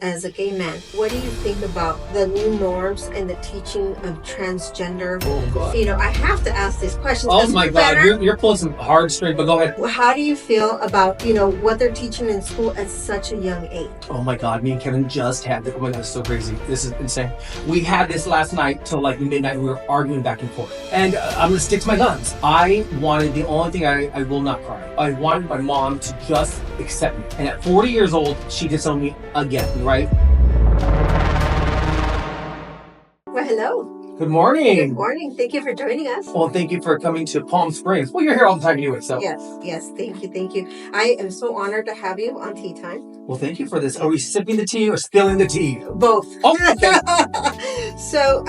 as a gay man, what do you think about the new norms and the teaching of transgender? Oh God. I have to ask these questions. Oh my God, you're pulling some hard straight, but go ahead. How do you feel about, what they're teaching in school at such a young age? Oh my God, me and Kevin just had this. Oh my God, it's so crazy. This is insane. We had this last night till like midnight. We were arguing back and forth. And I'm gonna stick to my guns. I wanted, the only thing I will not cry. I wanted my mom to just accept me. And at 40 years old, she disowned me again, right? Well, hello. Good morning. Good morning. Thank you for joining us. Well, thank you for coming to Palm Springs. Well, you're here all the time anyway, so. Yes. Thank you. I am so honored to have you on Tea Time. Well, thank you for this. Are we sipping the tea or spilling the tea? Both. Oh, okay. So,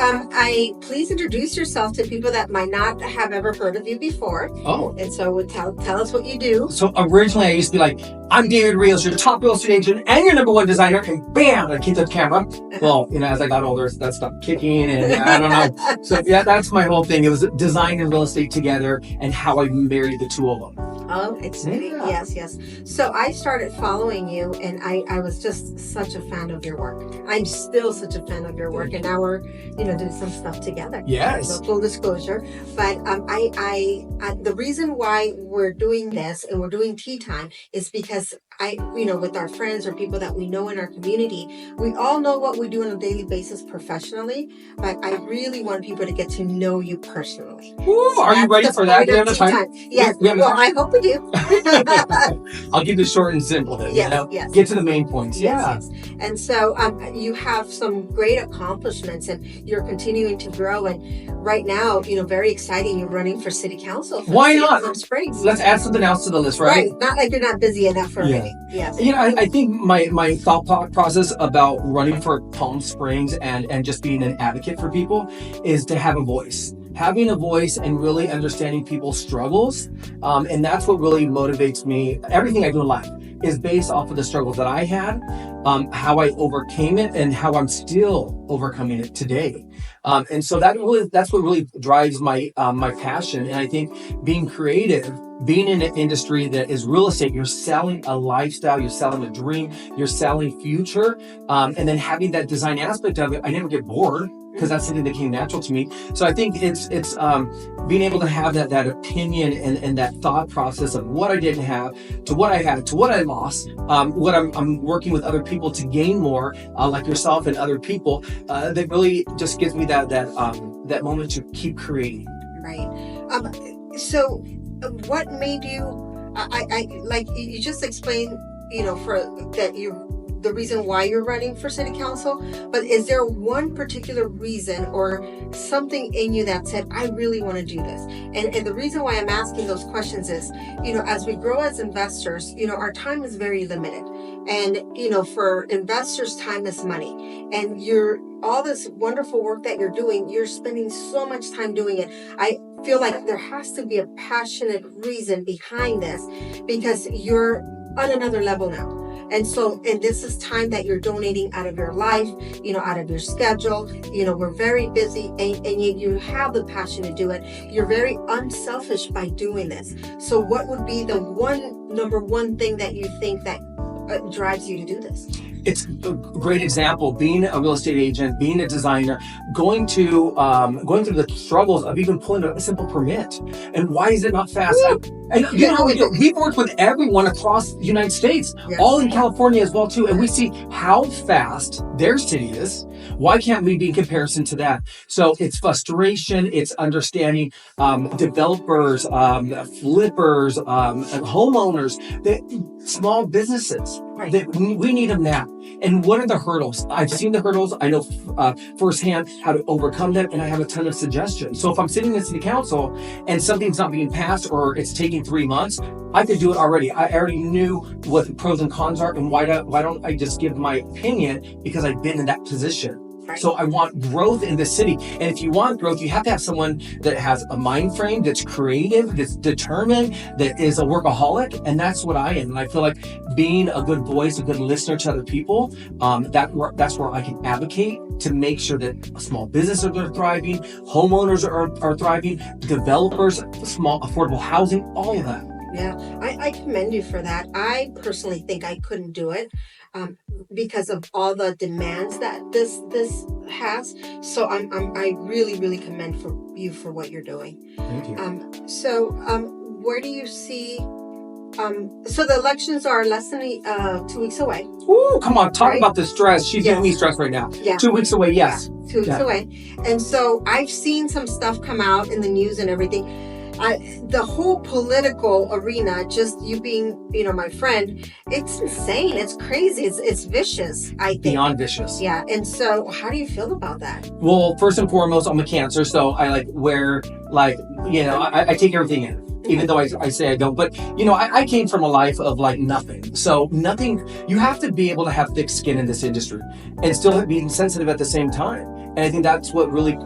please introduce yourself to people that might not have ever heard of you before. Oh. And so tell us what you do. So originally I used to be like, I'm David Rios, your top real estate agent and your number one designer, and bam, I kicked the camera. Well, as I got older, that stopped kicking, and I don't know. So yeah, that's my whole thing. It was design and real estate together, and how I married the two of them. Oh, exciting. Yeah. Yes. So I started following you, and I was just such a fan of your work. I'm still such a fan of your work, and now we're, doing some stuff together. Yes. So full disclosure. But I the reason why we're doing this and we're doing Tea Time is because with our friends or people that we know in our community, we all know what we do on a daily basis professionally, but I really want people to get to know you personally. Ooh, so are you ready for that? Do you have the time? Yes. Well, I hope we do. I'll keep it short and simple then. Yes. Get to the main points. Yes. And so you have some great accomplishments, and you're continuing to grow. And right now, very exciting. You're running for city council. Why not? Palm Springs. Let's add something else to the list, right? Not like you're not busy enough already. Yes. I think my thought process about running for Palm Springs and just being an advocate for people is to have a voice. Having a voice and really understanding people's struggles. And that's what really motivates me. Everything I do in life is based off of the struggles that I had, how I overcame it, and how I'm still overcoming it today. And so that's what really drives my passion. And I think being creative, being in an industry that is real estate, you're selling a lifestyle, you're selling a dream, you're selling future, and then having that design aspect of it, I never get bored because that's something that came natural to me. So I think it's being able to have that opinion and that thought process of what I didn't have to what I had to what I lost, what I'm working with other people to gain more, like yourself and other people, that really just gives me that moment to keep creating. Right. So what made you, I like you just explained, the reason why you're running for city council, but is there one particular reason or something in you that said, I really want to do this? And the reason why I'm asking those questions is, as we grow as investors, our time is very limited. And, for investors, time is money. And all this wonderful work that you're doing, you're spending so much time doing it. I feel like there has to be a passionate reason behind this because you're on another level now. And this is time that you're donating out of your life, out of your schedule. We're very busy and you have the passion to do it. You're very unselfish by doing this. So what would be the number one thing that you think that drives you to do this? It's a great example, being a real estate agent, being a designer, going through the struggles of even pulling a simple permit. And why is it not fast? We've worked with everyone across the United States, all in California as well too. And we see how fast their city is. Why can't we be in comparison to that? So it's frustration, it's understanding developers, flippers, homeowners, small businesses. Right. We need them now. And what are the hurdles? I've seen the hurdles. I know firsthand how to overcome them, and I have a ton of suggestions. So if I'm sitting in city council and something's not being passed or it's taking 3 months, I could do it already. I already knew what the pros and cons are, and why don't I just give my opinion because I've been in that position. Right. So I want growth in the city. And if you want growth, you have to have someone that has a mind frame, that's creative, that's determined, that is a workaholic. And that's what I am. And I feel like being a good voice, a good listener to other people, that's where I can advocate to make sure that small businesses are thriving, homeowners are thriving, developers, small affordable housing, all of that. Yeah, I commend you for that. I personally think I couldn't do it. because of all the demands that this has. So I really commend for you for what you're doing. Thank you. Where do you see? So the elections are less than 2 weeks away. Ooh, come on, talk Right? about the stress. She's giving me stress right now. Yeah. 2 weeks away, yes. 2 weeks away. And so I've seen some stuff come out in the news and everything. The whole political arena, just you being, my friend, it's insane. It's crazy. It's vicious, I think. Beyond vicious. Yeah. And so how do you feel about that? Well, first and foremost, I'm a Cancer, so I I take everything in. Even though I say I don't, but I came from a life of nothing. So nothing, you have to be able to have thick skin in this industry and still being sensitive at the same time. And I think that's what really,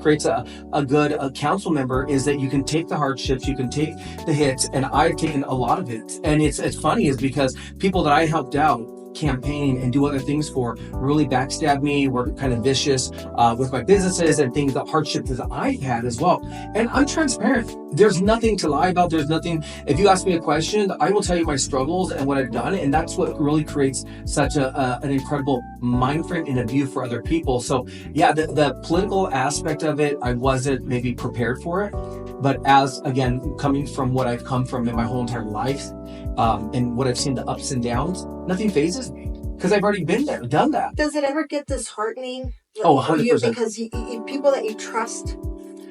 creates a good council member, is that you can take the hardships, you can take the hits, and I've taken a lot of hits. And it's funny is because people that I helped out campaign and do other things for really backstab me, were kind of vicious with my businesses and things, the hardships that I've had as well. And I'm transparent. There's nothing to lie about. There's nothing. If you ask me a question, I will tell you my struggles and what I've done. And that's what really creates such an incredible mind frame and a view for other people. So yeah, the political aspect of it, I wasn't maybe prepared for it. But as, again, coming from what I've come from in my whole entire life, and what I've seen, the ups and downs, nothing phases me because I've already been there, done that. Does it ever get disheartening? Oh, 100%. Because you, people that you trust,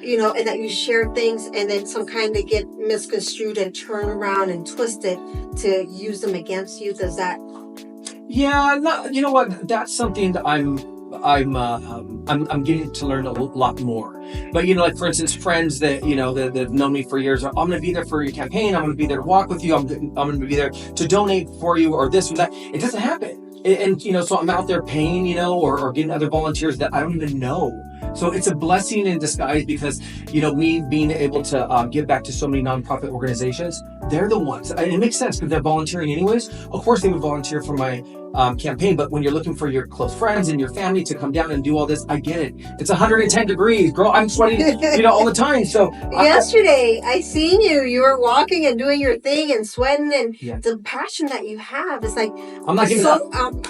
and that you share things, and then some kind of get misconstrued and turn around and twisted to use them against you. Does that? Yeah, you know what? That's something that I'm getting to learn a lot more. But for instance, friends that that have known me for years, I'm going to be there for your campaign, I'm going to be there to walk with you, I'm going to be there to donate for you, or this or that. It doesn't happen. And so I'm out there paying, or getting other volunteers that I don't even know. So it's a blessing in disguise, because me being able to give back to so many nonprofit organizations, they're the ones, and it makes sense because they're volunteering anyways. Of course they would volunteer for my campaign, but when you're looking for your close friends and your family to come down and do all this, I get it. It's 110 degrees, girl. I'm sweating, all the time. So yesterday I seen you were walking and doing your thing and sweating, and yeah, the passion that you have is like, I'm not giving up.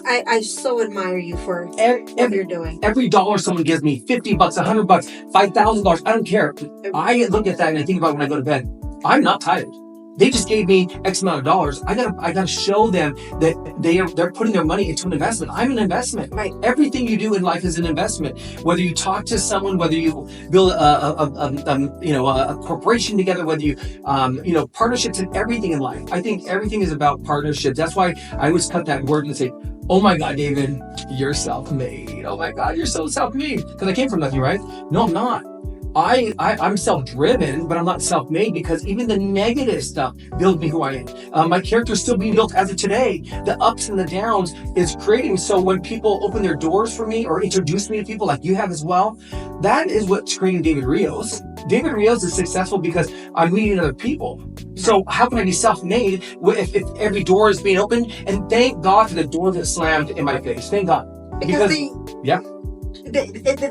I so admire you for what you're doing. Every dollar someone gives me, $50, $100, $5,000, I don't care. I look at that and I think about it when I go to bed. I'm not tired. They just gave me X amount of dollars. I gotta show them that they're putting their money into an investment. I'm an investment. Right. Everything you do in life is an investment. Whether you talk to someone, whether you build a corporation together, whether you partnerships and everything in life. I think everything is about partnerships. That's why I always cut that word and say, "Oh my God, David, you're self-made. Oh my God, you're so self-made." Because I came from nothing, right? No, I'm not. I'm self-driven, but I'm not self-made, because even the negative stuff builds me who I am. My character's still being built as of today. The ups and the downs is creating. So when people open their doors for me or introduce me to people like you have as well, that is what's creating David Rios. David Rios is successful because I'm meeting other people. So how can I be self-made if every door is being opened? And thank God for the door that slammed in my face. Thank God. Because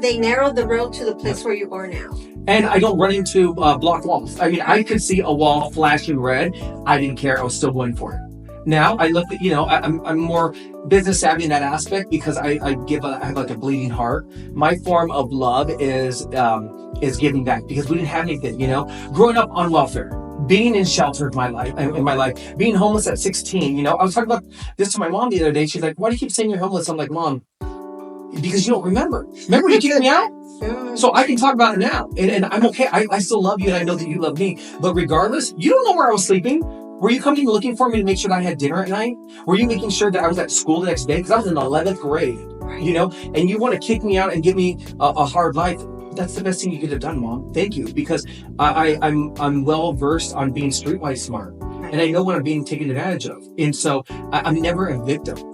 they narrowed the road to the place where you are now. And I don't run into block walls. I mean, I could see a wall flashing red. I didn't care. I was still going for it. Now I look at, I'm more business savvy in that aspect, because I have like a bleeding heart. My form of love is giving back, because we didn't have anything, growing up on welfare, being in shelter in my life, being homeless at 16. I was talking about this to my mom the other day. She's like, "Why do you keep saying you're homeless?" I'm like, "Mom, because you don't remember. Remember you kicked me out? So I can talk about it now. And I'm okay. I still love you, and I know that you love me. But regardless, you don't know where I was sleeping. Were you coming looking for me to make sure that I had dinner at night? Were you making sure that I was at school the next day? Because I was in 11th grade, and you want to kick me out and give me a hard life. That's the best thing you could have done, Mom. Thank you. Because I'm well versed on being streetwise smart. And I know when I'm being taken advantage of. And so I'm never a victim.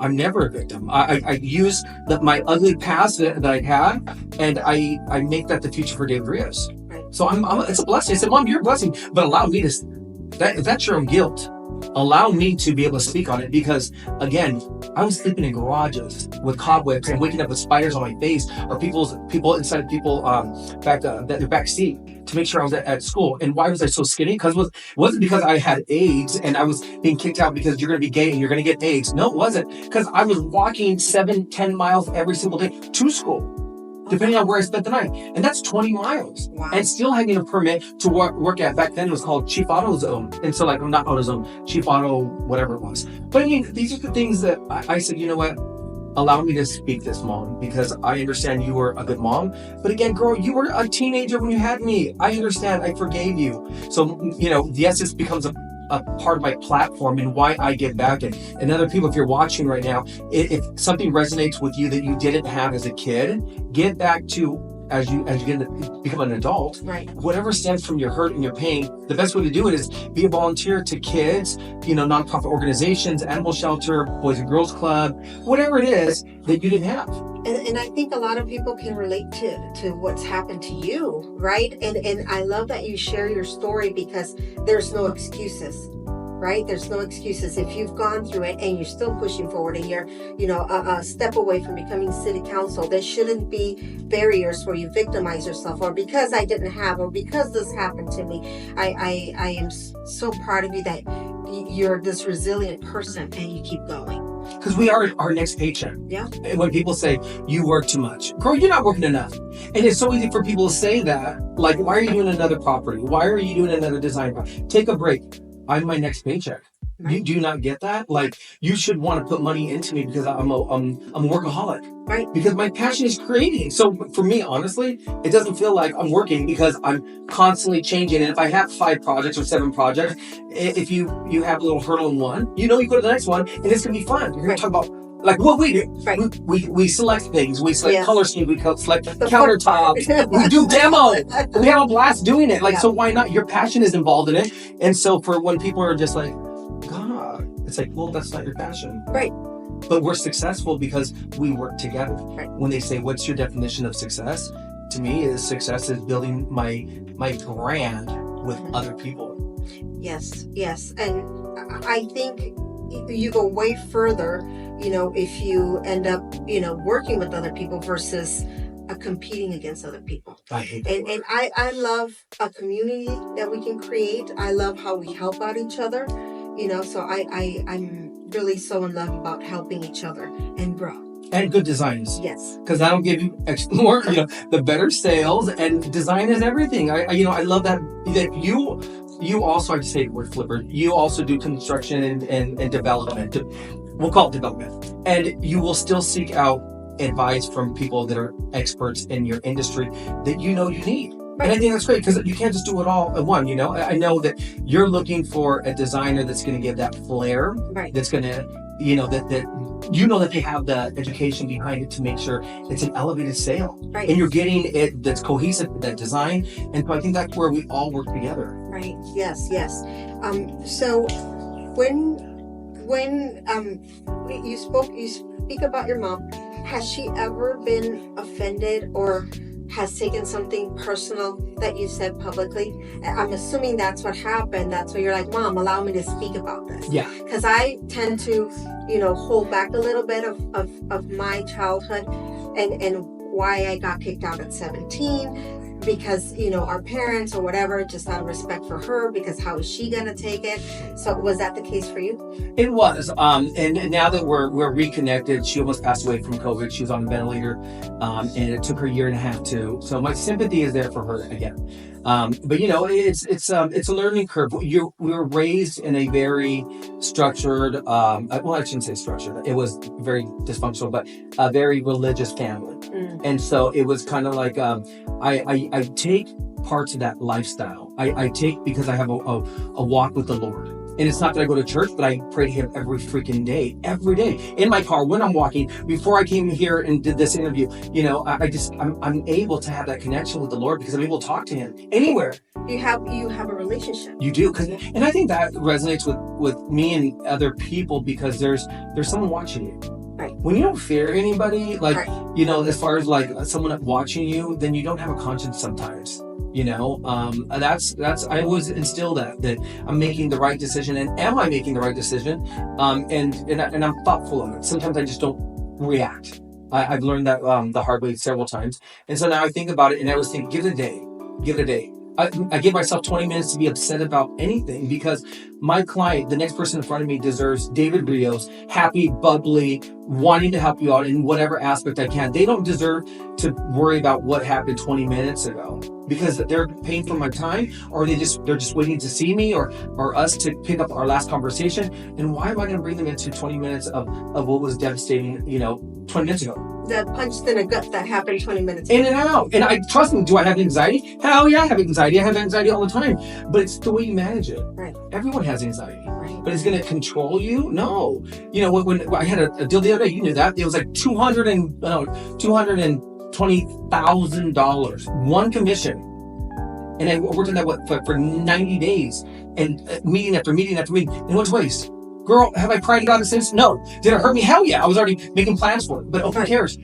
I use my ugly past that I had, and I make that the future for David Rios. So it's a blessing. I said, "Mom, you're a blessing, but allow me to, that's your own guilt." allow me to be able to speak on it, because again, I was sleeping in garages with cobwebs and waking up with spiders on my face, or people inside their back seat, to make sure I was at school. And why was I so skinny? Because it wasn't because I had AIDS and I was being kicked out because you're going to be gay and you're going to get AIDS. No, it wasn't, because I was walking 7-10 miles every single day to school, depending on where I spent the night. And that's 20 miles. Wow. And still having a permit to work at, back then it was called Chief Auto Zone. And so like, not Auto Zone, Chief Auto, whatever it was. But I mean, these are the things that I said, you know what? Allow me to speak this, Mom, because I understand you were a good mom. But again, girl, you were a teenager when you had me. I understand. I forgave you. So, you know, yes, this becomes a part of my platform and why I give back. And other people, if you're watching right now, if something resonates with you that you didn't have as a kid, give back to, as you get to become an adult, Right. whatever stems from your hurt and your pain. The best way to do it is be a volunteer to kids, you know, nonprofit organizations, animal shelter, Boys and Girls Club, whatever it is that you didn't have. And I think a lot of people can relate to what's happened to you, right? And I love that you share your story, because there's no excuses, right? There's no excuses. If you've gone through it and you're still pushing forward and you're, you know, a step away from becoming city council, there shouldn't be barriers where you victimize yourself, or because I didn't have, or because this happened to me. I am so proud of you that you're this resilient person and you keep going. Because we are our next paycheck. Yeah. And when people say, you work too much, girl, you're not working enough. And it's so easy for people to say that. Like, why are you doing another property? Why are you doing another design project? Take a break. I'm my next paycheck. Right. You do not get that? Like, you should want to put money into me because I'm a workaholic. Right. Because my passion is creating. So for me, honestly, it doesn't feel like I'm working, because I'm constantly changing. And if I have 5 projects or 7 projects, if you have a little hurdle in one, you know, you go to the next one and it's going to be fun. You're going to talk about like what we do. Right. We select things. We select color schemes. We select The countertops. We do demo. We have a blast doing it. Like, Yeah. so why not? Your passion is involved in it. And so for when people are just like, God, it's like, well, that's not your passion. Right. But we're successful because we work together. Right. When they say, what's your definition of success? To me, success is building my brand with other people. Yes. And I think you go way further, you know, if you end up, you know, working with other people versus competing against other people. I hate that. And I love a community that we can create. I love how we help out each other, you know, so I'm really so in love about helping each other and grow. And good designs. Yes. Because that'll give you more, you know, the better sales, and design is everything. I love that you also, I say the word flipper, you also do construction and development. We'll call it development. And you will still seek out advice from people that are experts in your industry that you know you need. And I think that's great, because you can't just do it all at one, you know? I know that you're looking for a designer that's going to give that flair, Right. that's going to, you know, that you know that they have the education behind it to make sure it's an elevated sale. Right. And you're getting it that's cohesive, that design. And so I think that's where we all work together. Right. Yes. So when you speak about your mom, has she ever been offended or has taken something personal that you said publicly? I'm assuming that's what happened. That's why you're like, Mom, allow me to speak about this. Yeah. Because I tend to, you know, hold back a little bit of my childhood and why I got kicked out at 17. Because, you know, our parents or whatever, just out of respect for her, because how is she going to take it? So was that the case for you? It was. And now that we're reconnected, she almost passed away from COVID. She was on a ventilator, and it took her a year and a half too. So my sympathy is there for her again. But you know, it's a learning curve. We were raised in a very structured, well, I shouldn't say structured. It was very dysfunctional, but a very religious family. And so it was kind of like, I take parts of that lifestyle. I take, because I have a walk with the Lord. And it's not that I go to church, but I pray to him every freaking day, every day, in my car, when I'm walking. Before I came here and did this interview, you know, I'm able to have that connection with the Lord because I'm able to talk to him anywhere. You have a relationship. You do, and I think that resonates with me and other people, because there's someone watching you. Right. When you don't fear anybody, like, Right. you know, as far as like someone watching you, then you don't have a conscience sometimes. That's I always instill that I'm making the right decision, and am I making the right decision? And I'm thoughtful of it. Sometimes I just don't react. I've learned that the hard way several times, and so now I think about it, and I always think, give it a day, give it a day. I give myself 20 minutes to be upset about anything, because my client, the next person in front of me, deserves David Rios, happy, bubbly, wanting to help you out in whatever aspect I can. They don't deserve to worry about what happened 20 minutes ago, because they're paying for my time, or they're just waiting to see me or us to pick up our last conversation. And why am I going to bring them into 20 minutes of what was devastating, 20 minutes ago? That punched in a gut that happened 20 minutes ago. In and out. And I trust me, do I have anxiety? Hell yeah, I have anxiety. I have anxiety all the time. But it's the way you manage it. Right. Everyone has anxiety. Right. But it's going to control you? No. When I had a deal the other day, you knew that. It was like $220,000, one commission. And I worked on that for 90 days, and meeting after meeting after meeting. And what's waste? Girl, have I cried about it since? No. Did it hurt me? Hell yeah. I was already making plans for it. But who cares?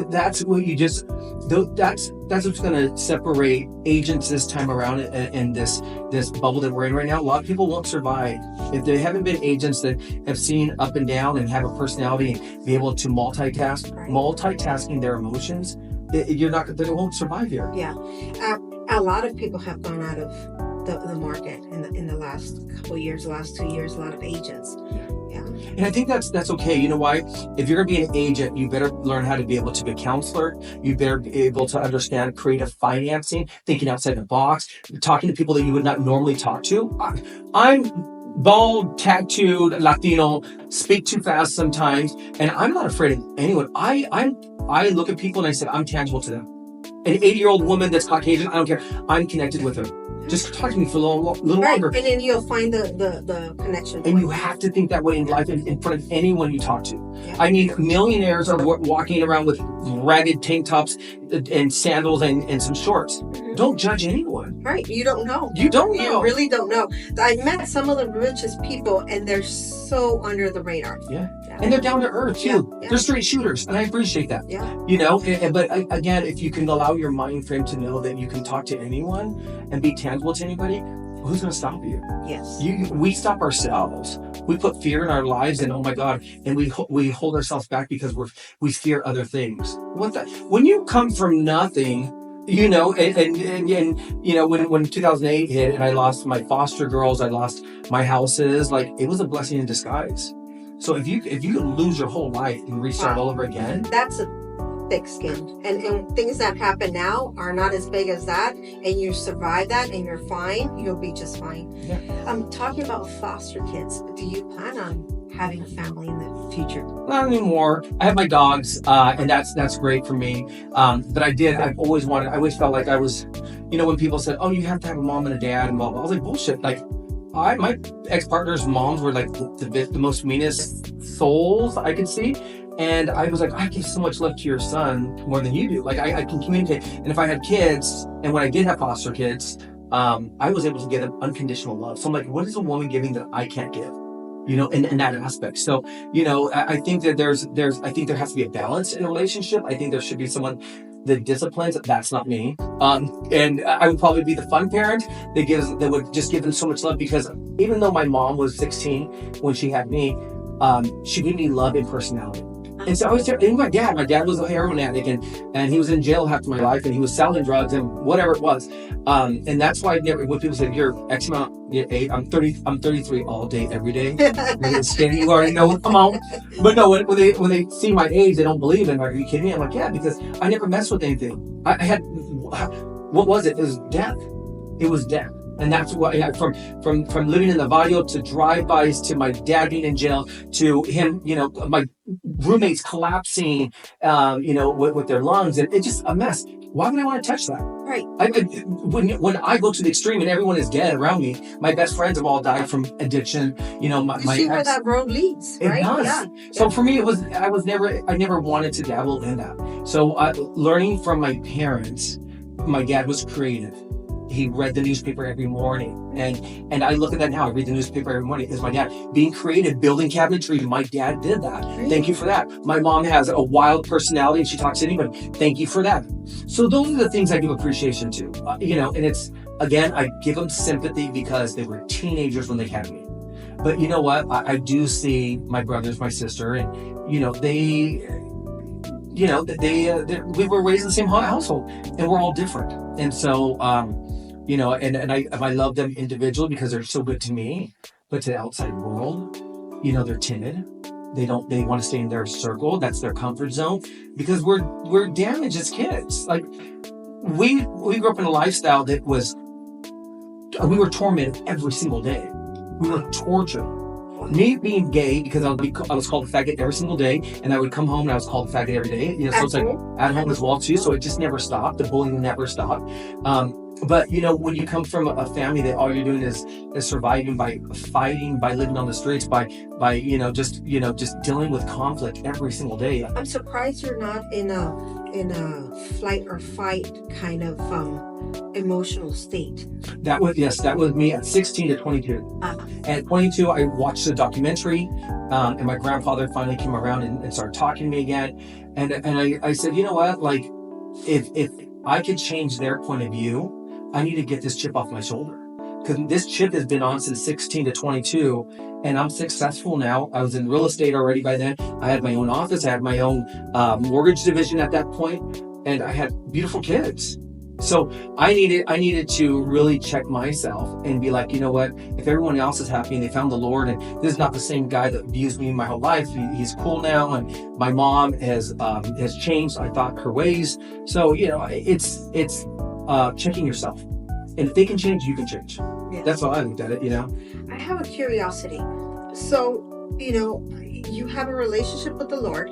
That's what you just, that's what's going to separate agents this time around in this bubble that we're in right now. A lot of people won't survive if they haven't been agents that have seen up and down and have a personality and be able to multitasking their emotions. They won't survive here. Yeah. A lot of people have gone out of the market in the last couple of years, last 2 years, a lot of agents. Yeah. And I think that's okay. You know why? If you're going to be an agent, you better learn how to be able to be a counselor. You better be able to understand creative financing, thinking outside the box, talking to people that you would not normally talk to. I'm bald, tattooed, Latino, speak too fast sometimes, and I'm not afraid of anyone. I look at people and I said, I'm tangible to them. An 80-year-old woman that's Caucasian, I don't care. I'm connected with her. Just talk to me for a little longer. And then you'll find the connection. And you have to think that way in life in front of anyone you talk to. Yeah. I mean, millionaires are walking around with ragged tank tops and sandals and some shorts. Mm-hmm. Don't judge anyone. Right. You don't know. You don't know. You really don't know. I met some of the richest people, and they're so under the radar. Yeah. And they're down to earth too. Yeah. They're straight shooters, and I appreciate that. Yeah. But again, if you can allow your mind frame to know that you can talk to anyone and be tangible to anybody, who's going to stop you? Yes. We stop ourselves. We put fear in our lives, and oh my God, and we hold ourselves back because we fear other things. When you come from nothing, when 2008 hit and I lost my foster girls, I lost my houses, like it was a blessing in disguise. So if you lose your whole life and restart all over again, that's a thick skin. And things that happen now are not as big as that, and you survive that and you're fine, you'll be just fine. Yeah. I'm talking about foster kids. Do you plan on having a family in the future? Not anymore. I have my dogs, and that's great for me. But I've always felt like I was, when people said, oh, you have to have a mom and a dad and blah, blah. I was like, bullshit. Like, my ex-partner's moms were like the most meanest souls I could see. And I was like, I give so much love to your son more than you do. Like I can communicate. And if I had kids, and when I did have foster kids, I was able to give them unconditional love. So I'm like, what is a woman giving that I can't give? In that aspect. So, I think that there has to be a balance in a relationship. I think there should be someone that disciplines. That's not me. And I would probably be the fun parent that would just give them so much love, because even though my mom was 16 when she had me, she gave me love and personality. And so I was there. And my dad was a heroin addict, and he was in jail half of my life, and he was selling drugs and whatever it was. And that's why when people say you're X amount, you're 8, I'm 33 all day, every day. You already know, come on. But no, when they see my age, they don't believe it. Are you kidding me? I'm like, yeah, because I never messed with anything. I had, what was it? It was death. It was death. And that's what from living in the barrio to drive-bys to my dad being in jail to him, my roommates collapsing, with their lungs, and it's just a mess. Why would I want to touch that? Right. When I go to the extreme and everyone is dead around me, my best friends have all died from addiction. You see where that road leads, right? It does. Yeah. So for me, I never wanted to dabble in that. So learning from my parents, my dad was creative. he read the newspaper every morning, and I look at that now. I read the newspaper every morning. Is my dad being creative, building cabinetry? My dad did that. Thank you for that. My mom has a wild personality and she talks to anybody. Thank you for that. So those are the things I give appreciation to. And it's, again, I give them sympathy because they were teenagers when they had me. But you know what? I do see my brothers, my sister, and we were raised in the same household, and we're all different. And so, and I love them individually because they're so good to me. But to the outside world, they're timid. They want to stay in their circle. That's their comfort zone because we're damaged as kids. Like we grew up in a lifestyle that we were tormented every single day. We were tortured. Me being gay, because I was called a faggot every single day, and I would come home and I was called a faggot every day. So it's like at home as well too. So it just never stopped. The bullying never stopped. But when you come from a family that all you're doing is surviving by fighting, by living on the streets, by just dealing with conflict every single day. I'm surprised you're not in a flight or fight kind of emotional state. That was me at 16 to 22. At 22, I watched a documentary, and my grandfather finally came around and started talking to me again. And I said, you know what? Like, if I could change their point of view, I need to get this chip off my shoulder. Because this chip has been on since 16 to 22, and I'm successful now. I was in real estate already by then. I had my own office. I had my own mortgage division at that point, and I had beautiful kids. So I needed to really check myself and be like, you know what? If everyone else is happy and they found the Lord, and this is not the same guy that abused me my whole life. He's cool now, and my mom has changed, I thought, her ways. So it's checking yourself, and if they can change, you can change. Yeah. That's how I looked at it. I have a curiosity. So you have a relationship with the Lord,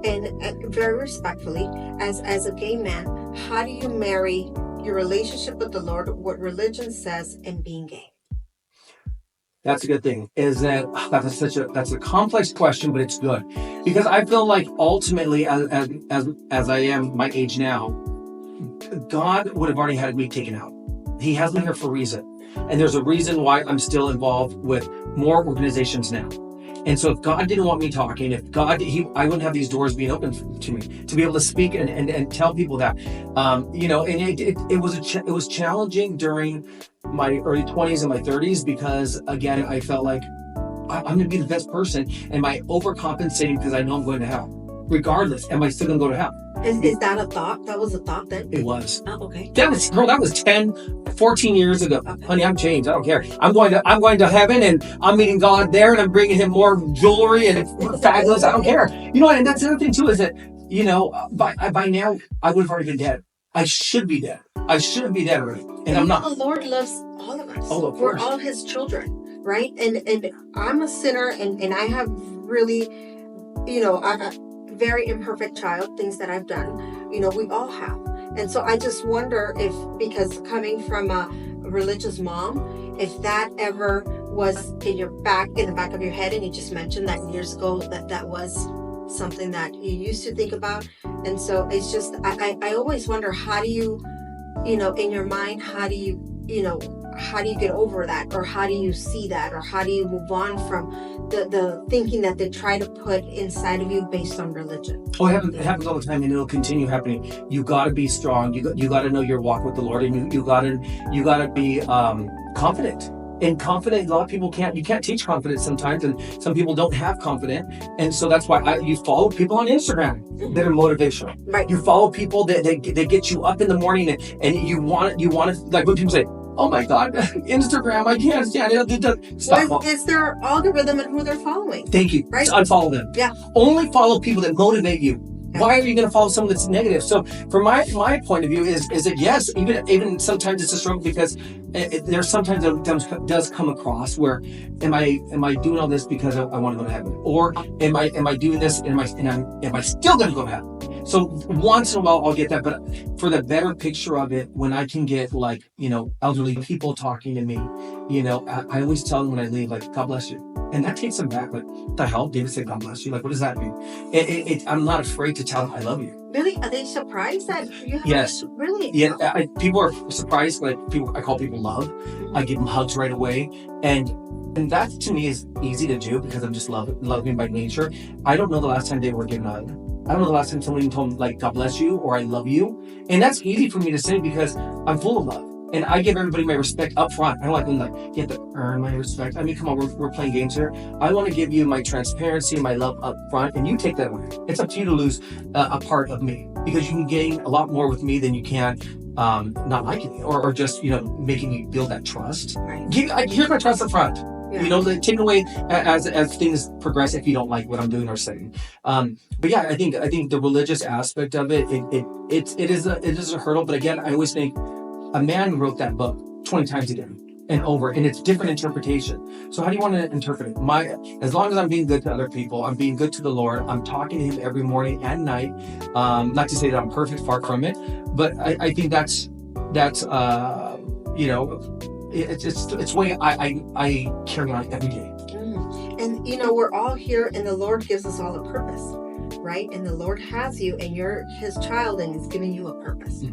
and very respectfully, as a gay man, how do you marry your relationship with the Lord, what religion says, and being gay? That's a good thing. That's a complex question, but it's good because I feel like ultimately, as I am my age now, God would have already had me taken out. He has me here for a reason, and there's a reason why I'm still involved with more organizations now. And so if God didn't want me talking, I wouldn't have these doors being open to me to be able to speak and tell people that, and it was challenging during my early 20s and my 30s because, again, I felt like I'm going to be the best person. Am I overcompensating because I know I'm going to hell? Regardless, am I still going to go to hell? Is that a thought? That was a thought then? It was. Oh, okay. That was 10, 14 years ago. Okay. Honey, I'm changed. I don't care. I'm going to heaven, and I'm meeting God there, and I'm bringing him more jewelry and fabulous. I don't care. And that's the other thing too, is that, by now I would have already been dead. I should be dead. I should be dead already. And I'm not. The Lord loves all of us. Oh, of We're course. all his children, right? And I'm a sinner, and I have really, a very imperfect child, things that I've done, we all have. And so I just wonder if, because coming from a religious mom, if that ever was in the back of your head, and you just mentioned that years ago that was something that you used to think about. And so it's just, I always wonder, how do you, in your mind, how do you get over that, or how do you see that, or how do you move on from the thinking that they try to put inside of you based on religion? Oh, it happens all the time, and it'll continue happening. You got to be strong. You got to know your walk with the Lord, and you got to be confident. And confident, a lot of people you can't teach confidence sometimes, and some people don't have confidence. And so that's why you follow people on Instagram that are motivational. Right. You follow people that they get you up in the morning, and you want to, like when people say, oh my God, Instagram, I can't stand it. Stop. Well, it's their algorithm and who they're following. Thank you. Right? Unfollow them. Yeah. Only follow people that motivate you. Yeah. Why are you going to follow someone that's negative? So from my point of view is that yes, even sometimes it's a struggle, because there's sometimes it does come across where am I doing all this because I want to go to heaven, or am I doing this and am I still going to go to heaven? So once in a while I'll get that, but for the better picture of it, when I can get elderly people talking to me, I always tell them when I leave, God bless you. And that takes them back. What the hell? David said, God bless you. What does that mean? I'm not afraid to tell them I love you. Really? Are they surprised that you have? Yes. Really? Yeah, people are surprised. Like people, I call people love. I give them hugs right away, and that to me is easy to do because I'm just loving by nature. I don't know the last time they were given a hug. I don't know the last time someone even told them like God bless you or I love you, and that's easy for me to say because I'm full of love. And I give everybody my respect up front. I don't like when like you have to earn my respect. I mean, come on, we're playing games here. I want to give you my transparency, my love up front, and you take that away. It's up to you to lose a part of me because you can gain a lot more with me than you can not liking me or just making me build that trust. Right. Here's my trust up front. Yeah. Take away as things progress if you don't like what I'm doing or saying. But yeah, I think the religious aspect of it is a hurdle. But again, I always think a man wrote that book 20 times again and over, and it's different interpretation. So how do you want to interpret it? As long as I'm being good to other people, I'm being good to the Lord. I'm talking to Him every morning and night. Not to say that I'm perfect, far from it, but I think that's it's way I carry on every day. And we're all here, and the Lord gives us all a purpose, right? And the Lord has you, and you're His child, and He's giving you a purpose.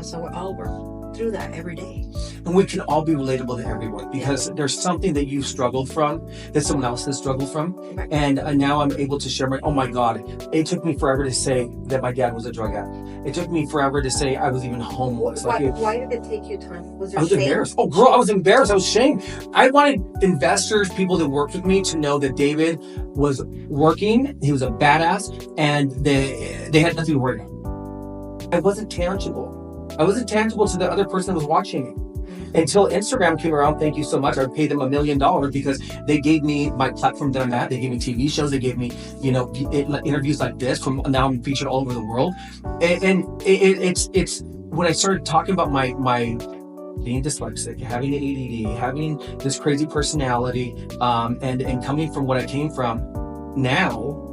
So we're all working through that every day. And we can all be relatable to everyone because there's something that you've struggled from that someone else has struggled from. Right. And now I'm able to share oh my God, it took me forever to say that my dad was a drug addict. It took me forever to say I was even homeless. Why did it take you time? I was embarrassed. Oh girl, I was embarrassed. I was ashamed. I wanted investors, people that worked with me to know that David was working. He was a badass and they had nothing to worry about. I wasn't tangible. I wasn't tangible to the other person that was watching me until Instagram came around. Thank you so much. I paid them $1 million because they gave me my platform that I'm at. They gave me TV shows. They gave me, interviews like this. From now, I'm featured all over the world. And it's when I started talking about my being dyslexic, having ADD, having this crazy personality, and coming from what I came from now,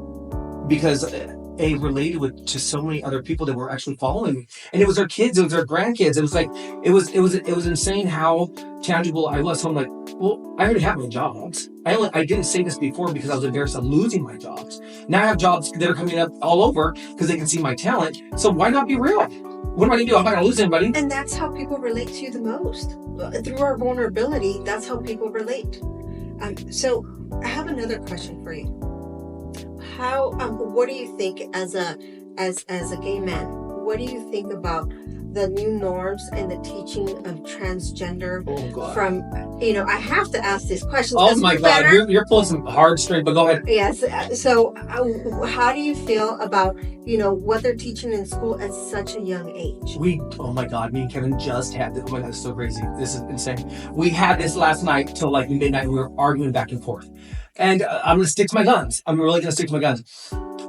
because related to so many other people that were actually following me, and it was their kids, it was their grandkids. It was like it was insane how tangible I was. So I'm like, well, I already have my jobs. I didn't say this before because I was embarrassed of losing my jobs. Now I have jobs that are coming up all over because they can see my talent. So why not be real? What am I gonna do? I'm not gonna lose anybody. And that's how people relate to you the most. Through our vulnerability, that's how people relate. So I have another question for you. How what do you think as a gay man, what do you think about the new norms and the teaching of transgender? From I have to ask these questions. Oh my God, you're pulling some hard string, but go ahead. Yes. So how do you feel about what they're teaching in school at such a young age? Oh my God, me and Kevin just had this. Oh my God, it's so crazy. This is insane. We had this last night till like midnight. We were arguing back and forth. And I'm going to stick to my guns. I'm really going to stick to my guns.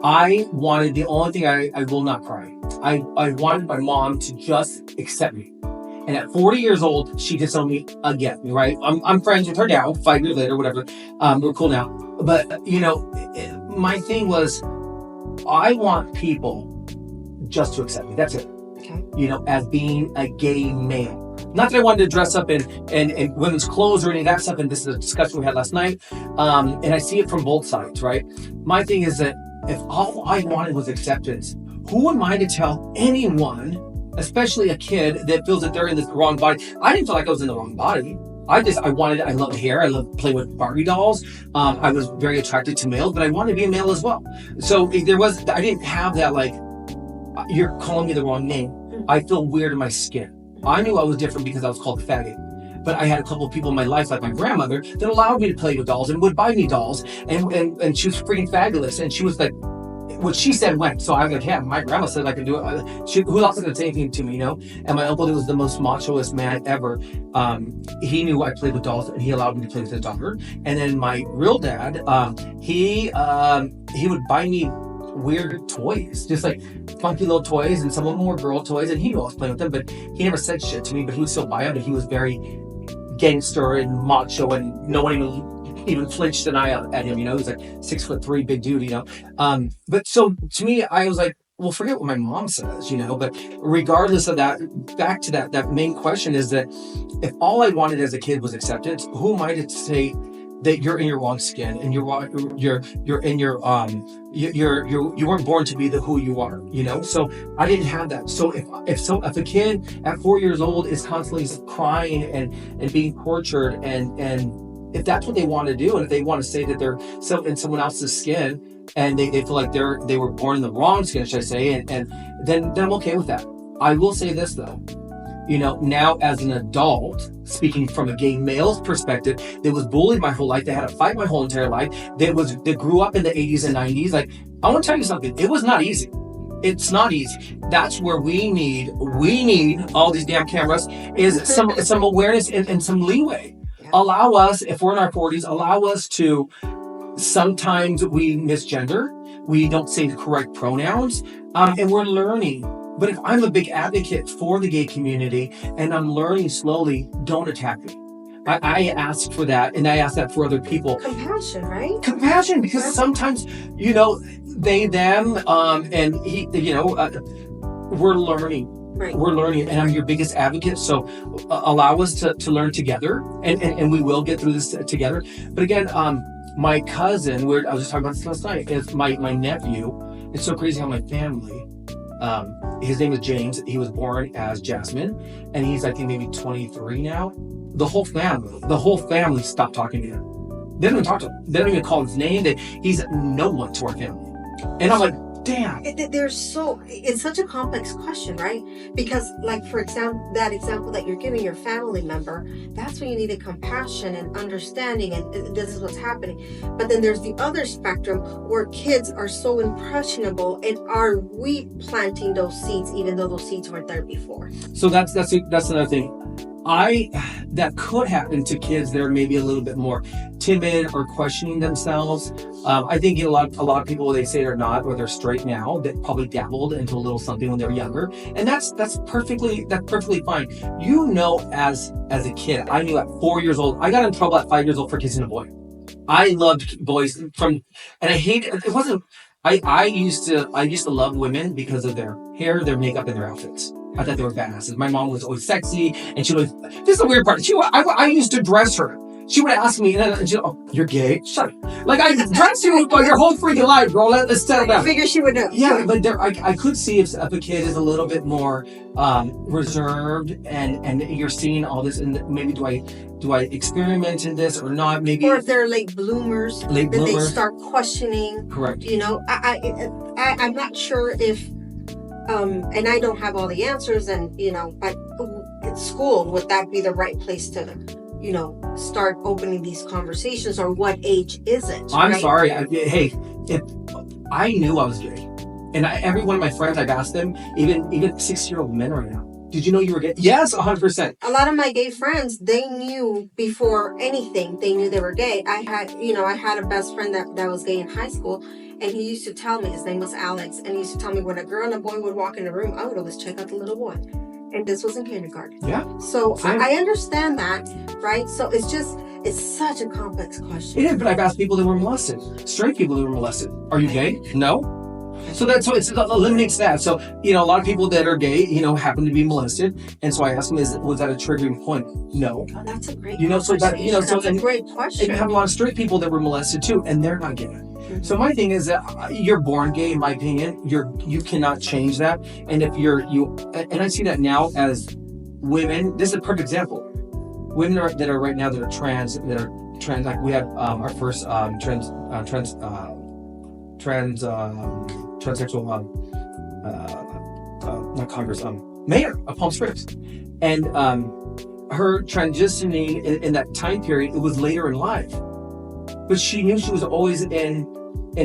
I wanted, the only thing I will not cry. I wanted my mom to just accept me. And at 40 years old, she disowned me again, right? I'm friends with her now, 5 years later, whatever. We're cool now. But, my thing was, I want people just to accept me. That's it. Okay. As being a gay male. Not that I wanted to dress up in women's clothes or any of that stuff, and this is a discussion we had last night, and I see it from both sides, right? My thing is that if all I wanted was acceptance, who am I to tell anyone, especially a kid that feels that they're in this wrong body? I didn't feel like I was in the wrong body. I loved hair, I loved playing with Barbie dolls, I was very attracted to males, but I wanted to be a male as well. So I didn't have that like, you're calling me the wrong name. I feel weird in my skin. I knew I was different because I was called a faggot. But I had a couple of people in my life, like my grandmother, that allowed me to play with dolls and would buy me dolls. And she was freaking fabulous. And she was like, what she said went. So I was like, yeah, my grandma said I could do it. Who else is going to say anything to me, And my uncle, who was the most machoist man ever, he knew I played with dolls and he allowed me to play with his daughter. And then my real dad, he would buy me weird toys, just like funky little toys, and some of them were girl toys, and he knew I was playing with them, but he never said shit to me, but he would still buy them, and he was very gangster and macho, and no one even flinched an eye at him, he was like 6'3", big dude, but so to me, I was like, well, forget what my mom says, but regardless of that, back to that main question is that if all I wanted as a kid was acceptance, who am I to say that you're in your wrong skin and you're in your you weren't born to be who you are, you know. So I didn't have that. So if a kid at 4 years old is constantly crying and being tortured, and if that's what they want to do, and if they want to say that they're in someone else's skin, and they feel like they were born in the wrong skin, should I say, and then I'm okay with that. I will say this though, you know, now as an adult, speaking from a gay male's perspective, that was bullied my whole life, they had to fight my whole entire life, that grew up in the 80s and 90s. Like, I want to tell you something, it was not easy. It's not easy. That's where we need all these damn cameras, is some awareness and some leeway. Allow us, if we're in our 40s, allow us to, sometimes we misgender, we don't say the correct pronouns, and we're learning. But if I'm a big advocate for the gay community and I'm learning slowly, don't attack me. I ask for that, and I ask that for other people. Compassion, right? Compassion, because sometimes, you know, they, them, and he, you know, we're learning. Right. We're learning, and I'm your biggest advocate. So allow us to learn together, and we will get through this together. But again, my cousin, I was just talking about this last night, is my nephew. It's so crazy how my family, his name is James. He was born as Jasmine, and he's, I think, maybe 23 now. The whole family stopped talking to him. They don't even talk to him. They don't even call his name. He's no one to our family. And I'm like, damn. It's such a complex question, right? Because, like, for example, that example that you're giving your family member, that's when you needed compassion and understanding, and this is what's happening. But then there's the other spectrum where kids are so impressionable, and are we planting those seeds even though those seeds weren't there before? So that's another thing. That could happen to kids that are maybe a little bit more timid or questioning themselves. I think a lot of people, they say they're not, or they're straight now, that probably dabbled into a little something when they were younger, and that's perfectly fine. You know, as a kid, I knew at 4 years old, I got in trouble at 5 years old for kissing a boy. I loved boys and I hated it. Wasn't I used to love women because of their hair, their makeup, and their outfits. I thought they were badasses. My mom was always sexy, and this is the weird part. I used to dress her. She would ask me, and she'd, oh, you're gay? Shut up. Like, I dressed you your whole freaking life, bro. Let's settle down. I figure she would know. Yeah, but I could see if a kid is a little bit more reserved, and you're seeing all this, and maybe do I experiment in this or not? Maybe. Or if they're late bloomers, then they start questioning. Correct. You know, I'm not sure if. And I don't have all the answers, and, you know, but at school, would that be the right place to, you know, start opening these conversations, or what age is it? I'm right? sorry. If I knew I was gay, and every one of my friends, I've asked them, even 6-year-old men right now, did you know you were gay? Yes, 100%. A lot of my gay friends, they knew before anything, they knew they were gay. I had a best friend that was gay in high school. And he used to tell me, his name was Alex, and he used to tell me when a girl and a boy would walk in the room, I would always check out the little boy. And this was in kindergarten. Yeah. So I understand that, right? So it's such a complex question. It is, but I've asked people that were molested, straight people that were molested. Are you gay? No. So it eliminates that. So, you know, a lot of people that are gay, you know, happen to be molested. And so I asked them, was that a triggering point? No. Oh, that's a great question. So that, you know, that's a great question. And you have a lot of straight people that were molested too, and they're not gay. So my thing is that you're born gay, in my opinion. You cannot change that. And if and I see that now as women. This is a perfect example. Women that are right now that are trans. Like we had our first transsexual not Congress mayor of Palm Springs, and her transitioning in that time period, it was later in life. But she knew she was always in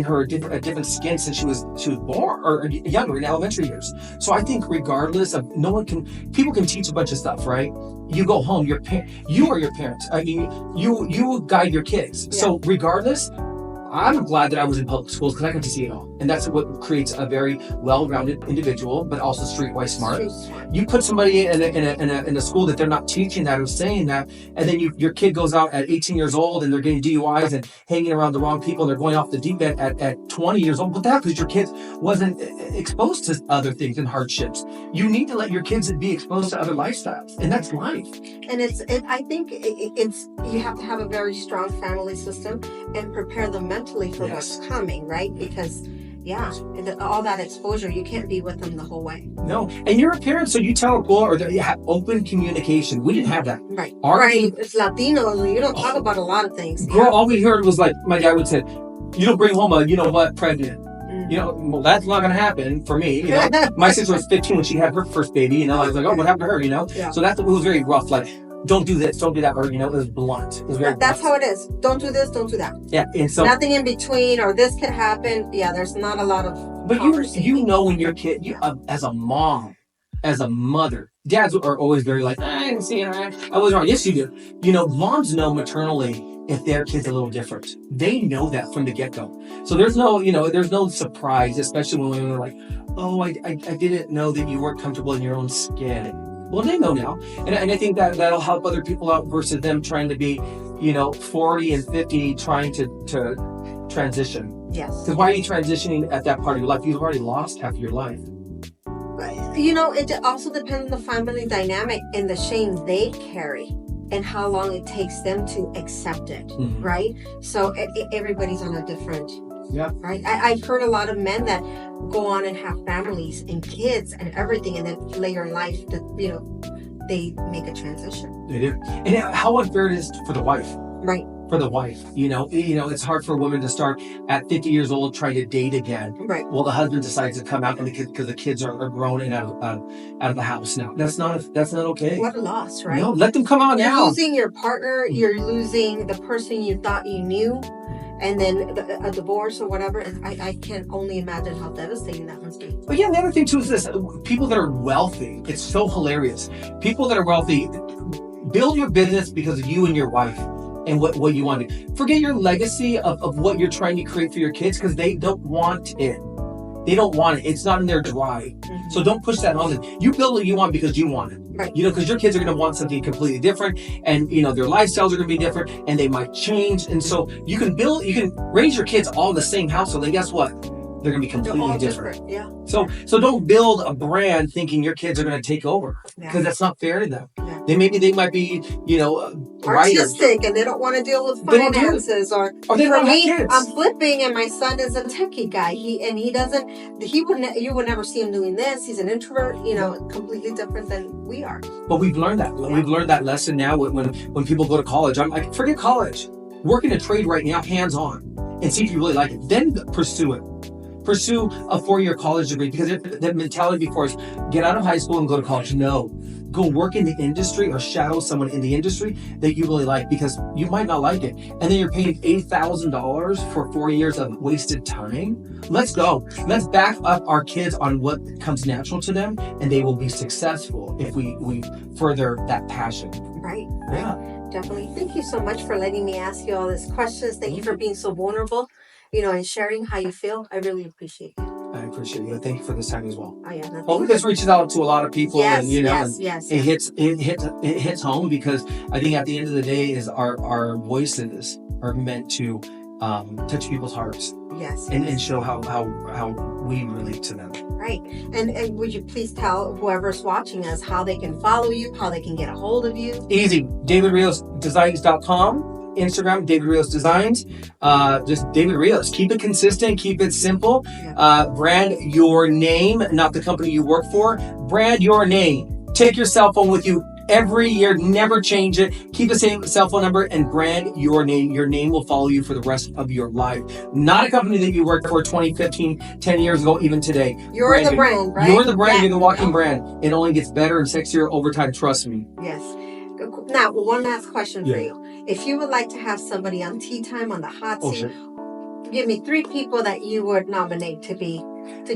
her different skin since she was born, or younger, in elementary years. So I think regardless of, people can teach a bunch of stuff, right? You go home, you are your parents. I mean, you guide your kids. Yeah. So regardless, I'm glad that I was in public schools because I got to see it all. And that's what creates a very well-rounded individual, but also streetwise smart. Street smart. You put somebody in a school that they're not teaching that or saying that, and then your kid goes out at 18 years old and they're getting DUIs and hanging around the wrong people and they're going off the deep end at 20 years old. But that's because your kid wasn't exposed to other things and hardships. You need to let your kids be exposed to other lifestyles, and that's life. And I think it's you have to have a very strong family system and prepare them mentally for Yes. what's coming, right? Because all that exposure, you can't be with them the whole way. No, and you're a parent, so you tell a girl or you have open communication. We didn't have that. Right. Our Right. It's Latino. You don't talk about a lot of things. Girl, all we heard was like my dad would say, "You don't bring home a pregnant." You know, well, that's not going to happen for me. You know, my sister was 15 when she had her first baby. You know, I was like, "Oh, what happened to her?" You know, Yeah. so it was very rough. Like, don't do this, don't do that, or it was blunt. It was very. That's blunt. how it is. Don't do this, don't do that. Yeah, and so Nothing in between, or this could happen. Yeah, there's not a lot of. But you know when your kid, as a mom, as a mother, dads are always very like, I didn't see it. I was wrong. Yes, you do. You know, moms know maternally if their kid's a little different. They know that from the get-go. So there's no surprise, especially when women are like, oh, I didn't know that you weren't comfortable in your own skin. Well, they know now. And I think that'll help other people out versus them trying to be, 40 and 50 trying to transition. Yes. Because why are you transitioning at that part of your life? You've already lost half of your life. It also depends on the family dynamic and the shame they carry and how long it takes them to accept it, Mhm. right? So everybody's on a different, Yeah. right? I've heard a lot of men that go on and have families and kids and everything, and then later in life, they make a transition. They do. And how unfair it is for the wife. Right. For the wife, it's hard for a woman to start at 50 years old trying to date again. Right. Well, the husband decides to come out because the kids are grown and out of the house now. That's not okay. What a loss, right? No, let them come out You're now. losing your partner. You're losing the person you thought you knew. And then a divorce or whatever. I can only imagine how devastating that must be. But yeah, the other thing too is this: people that are wealthy. It's so hilarious. People that are wealthy build your business because of you and your wife and what you want to. Forget your legacy of what you're trying to create for your kids because they don't want it. They don't want it. It's not in their drive. Mm-hmm. So don't push that on them. You build what you want because you want it. Right. Because your kids are going to want something completely different, and their lifestyles are going to be different, and they might change. And so you can raise your kids all in the same household, and guess what? They're going to be completely They're all different. Yeah. So don't build a brand thinking your kids are going to take over because that's not fair to them. Yeah. They might be writers. Artistic, and they don't want to deal with finances, or they don't for have me, kids. I'm flipping, and my son is a techie guy. You would never see him doing this. He's an introvert, completely different than we are. But we've learned that. We've learned that lesson now when people go to college. I'm like, forget college. Work in a trade right now, hands on, and see if you really like it. Then pursue it. Pursue a 4-year college degree, because the mentality before is get out of high school and go to college. No, go work in the industry or shadow someone in the industry that you really like, because you might not like it. And then you're paying $8,000 for 4 years of wasted time. Let's go. Let's back up our kids on what comes natural to them, and they will be successful if we further that passion. Right. Yeah. Definitely. Thank you so much for letting me ask you all these questions. Thank you for being so vulnerable, and sharing how you feel. I really appreciate it. I appreciate you. Thank you for this time as well. I am. Hope this reaches out to a lot of people, Yes, and yes. it hits home, because I think at the end of the day is our voices are meant to touch people's hearts. Yes. And show how we relate to them. Right. And would you please tell whoever's watching us how they can follow you, how they can get a hold of you? Easy. DavidRiosDesigns.com. Instagram, David Rios Designs. Just David Rios. Keep it consistent. Keep it simple. Brand your name, not the company you work for. Brand your name. Take your cell phone with you every year. Never change it. Keep the same cell phone number and brand your name. Your name will follow you for the rest of your life. Not a company that you worked for 20, 15, 10 years ago, even today. You're the brand, right? You're the brand. You're the walking brand. It only gets better and sexier over time. Trust me. Yes. Now, one last question for you. If you would like to have somebody on Tea Time on the hot seat, give me 3 people that you would nominate to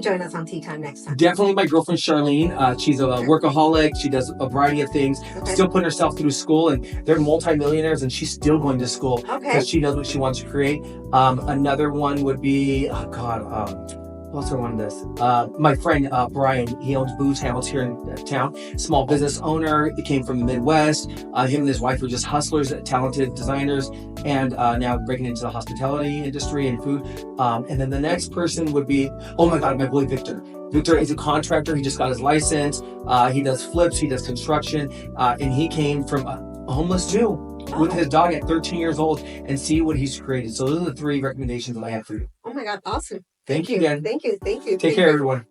join us on Tea Time next time. Definitely my girlfriend Charlene. She's a workaholic. She does a variety of things. Still putting herself through school, and they're multimillionaires, and she's still going to school because she knows what she wants to create. Another one would be else I wanted this. My friend Brian, he owns Booze Hamels here in town. Small business owner. He came from the Midwest. Him and his wife were just hustlers, talented designers, and now breaking into the hospitality industry and food. And then the next person would be, oh my God, my boy Victor. Victor is a contractor. He just got his license. He does flips. He does construction. And he came from a homeless Jew with his dog at 13 years old, and see what he's created. So those are the 3 recommendations that I have for you. Oh my God, awesome. Thank you, Dan. Thank you. Take care, everyone.